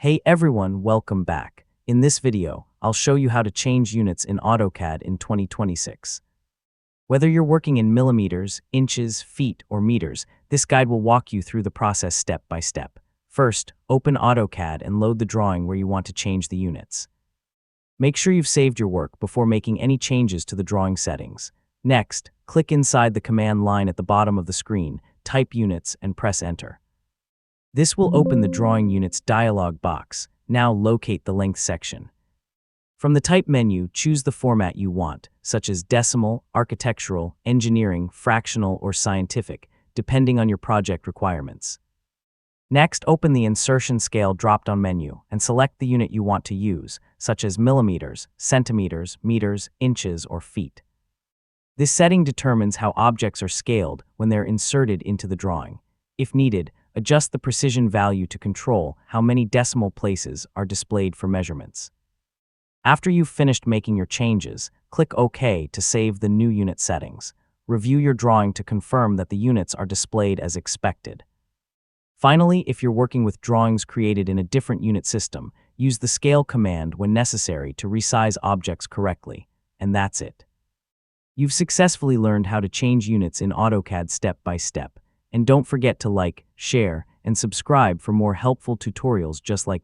Hey everyone, welcome back. In this video, I'll show you how to change units in AutoCAD in 2026. Whether you're working in millimeters, inches, feet, or meters, this guide will walk you through the process step by step. First, open AutoCAD and load the drawing where you want to change the units. Make sure you've saved your work before making any changes to the drawing settings. Next, click inside the command line at the bottom of the screen, type units, and press enter. This will open the Drawing Units dialog box. Now locate the length section. From the Type menu, choose the format you want, such as decimal, architectural, engineering, fractional, or scientific, depending on your project requirements. Next, open the Insertion Scale drop-down menu and select the unit you want to use, such as millimeters, centimeters, meters, inches, or feet. This setting determines how objects are scaled when they're inserted into the drawing. If needed, adjust the precision value to control how many decimal places are displayed for measurements. After you've finished making your changes, click OK to save the new unit settings. Review your drawing to confirm that the units are displayed as expected. Finally, if you're working with drawings created in a different unit system, use the Scale command when necessary to resize objects correctly. And that's it. You've successfully learned how to change units in AutoCAD step by step. And don't forget to like, share, and subscribe for more helpful tutorials just like this.